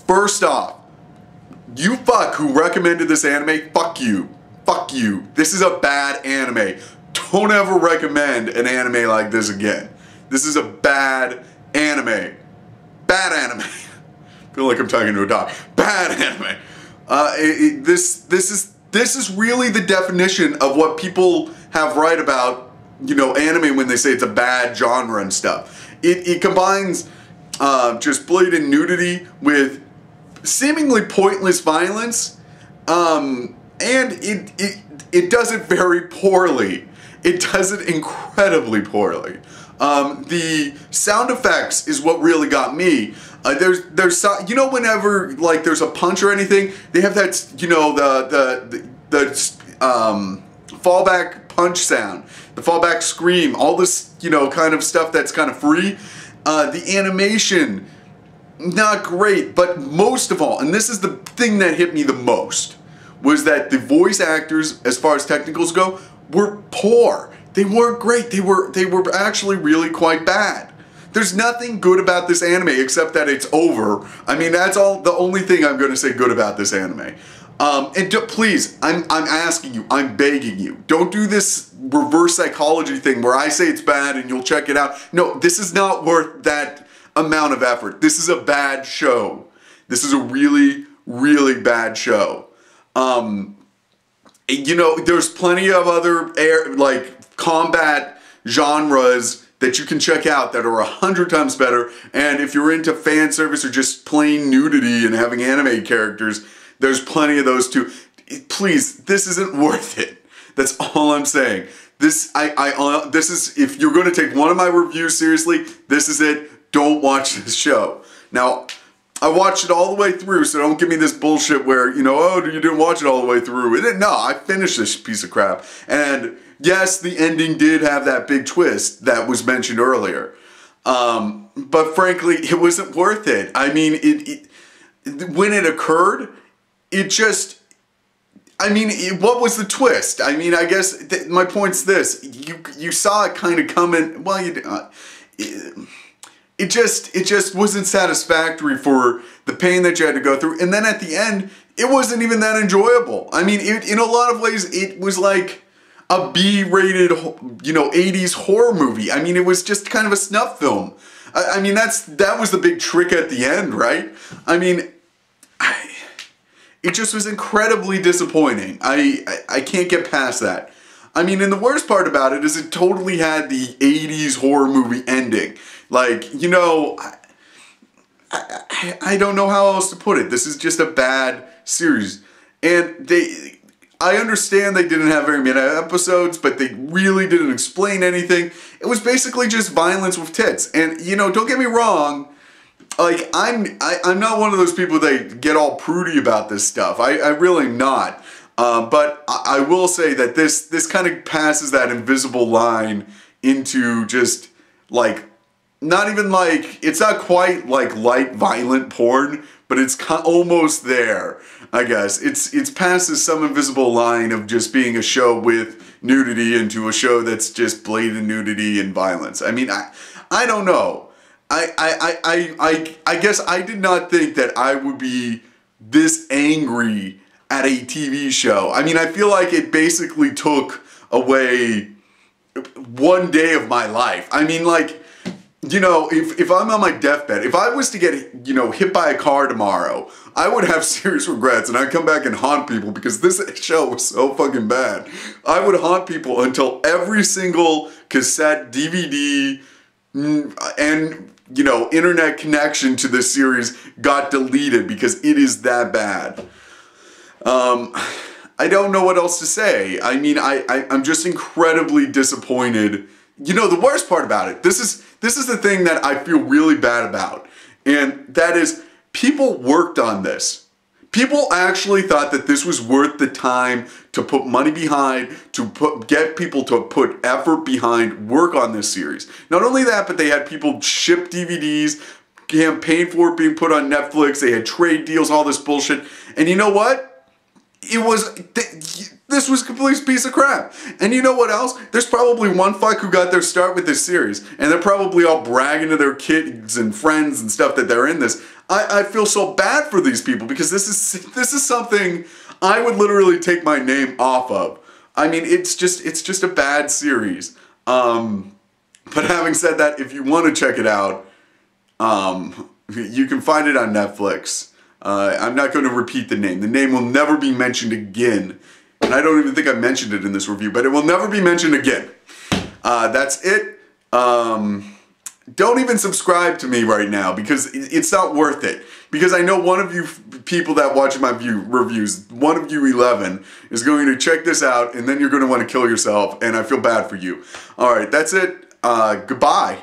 First off, you fuck who recommended this anime, fuck you. Fuck you. This is a bad anime. Don't ever recommend an anime like this again. This is a bad anime. Bad anime. I feel like I'm talking to a dog. Bad anime. This is really the definition of what people have right about, you know, anime when they say it's a bad genre and stuff. It combines just blatant nudity with seemingly pointless violence, and it does it very poorly. It does it incredibly poorly. The sound effects is what really got me. There's you know, whenever like there's a punch or anything, they have that, you know, the fallback punch sound, the fallback scream, all this, you know, kind of stuff that's kind of free. The animation, not great, but most of all, and this is the thing that hit me the most, was that the voice actors, as far as technicals go, were poor. They weren't great. They were actually really quite bad. There's nothing good about this anime except that it's over. I mean, that's all. The only thing I'm going to say good about this anime. And please, I'm asking you, I'm begging you, don't do this reverse psychology thing where I say it's bad and you'll check it out. No, this is not worth that amount of effort. This is a bad show. This is a really, really bad show. You know, there's plenty of other combat genres that you can check out that are 100 times better. And if you're into fan service or just plain nudity and having anime characters, there's plenty of those too. Please, this isn't worth it. That's all I'm saying. This is, if you're going to take one of my reviews seriously, this is it. Don't watch this show. Now, I watched it all the way through, so don't give me this bullshit where, you know, oh, you didn't watch it all the way through. No, I finished this piece of crap. And yes, the ending did have that big twist that was mentioned earlier. But frankly, it wasn't worth it. I mean, when it occurred, it just, I mean, what was the twist? I mean, I guess my point's this. You saw it kind of coming, well, it just wasn't satisfactory for the pain that you had to go through. And then at the end, it wasn't even that enjoyable. I mean, in a lot of ways, it was like a B-rated, you know, 80s horror movie. I mean, it was just kind of a snuff film. I mean, that was the big trick at the end, right? I mean, it just was incredibly disappointing. I can't get past that. I mean, and the worst part about it is it totally had the 80s horror movie ending. Like, you know, I don't know how else to put it. This is just a bad series. And I understand they didn't have very many episodes, but they really didn't explain anything. It was basically just violence with tits. And, you know, don't get me wrong, like, I'm not one of those people that get all prudy about this stuff. I really am not. But I will say that this kind of passes that invisible line into just, like, not even like, it's not quite like light violent porn, but it's almost there, I guess. It's passes some invisible line of just being a show with nudity into a show that's just blatant nudity and violence. I mean, I don't know. I guess I did not think that I would be this angry at a TV show. I mean, I feel like it basically took away one day of my life. I mean, like, you know, if I'm on my deathbed, if I was to get, you know, hit by a car tomorrow, I would have serious regrets and I'd come back and haunt people because this show was so fucking bad. I would haunt people until every single cassette, DVD, and, you know, internet connection to this series got deleted because it is that bad. I don't know what else to say. I mean, I'm just incredibly disappointed. You know, the worst part about it, this is the thing that I feel really bad about, and that is people worked on this. People actually thought that this was worth the time to put money behind, to get people to put effort behind, work on this series. Not only that, but they had people ship DVDs, campaign for it being put on Netflix, they had trade deals, all this bullshit, and you know what? this was a complete piece of crap. And you know what else? There's probably one fuck who got their start with this series, and they're probably all bragging to their kids and friends and stuff that they're in this. I feel so bad for these people because this is something I would literally take my name off of. I mean, it's just a bad series. But having said that, if you want to check it out, you can find it on Netflix. I'm not going to repeat the name. The name will never be mentioned again. And I don't even think I mentioned it in this review, but it will never be mentioned again. That's it. Don't even subscribe to me right now because it's not worth it. Because I know one of you people that watch my reviews, one of you 11, is going to check this out and then you're going to want to kill yourself and I feel bad for you. Alright, that's it. Goodbye.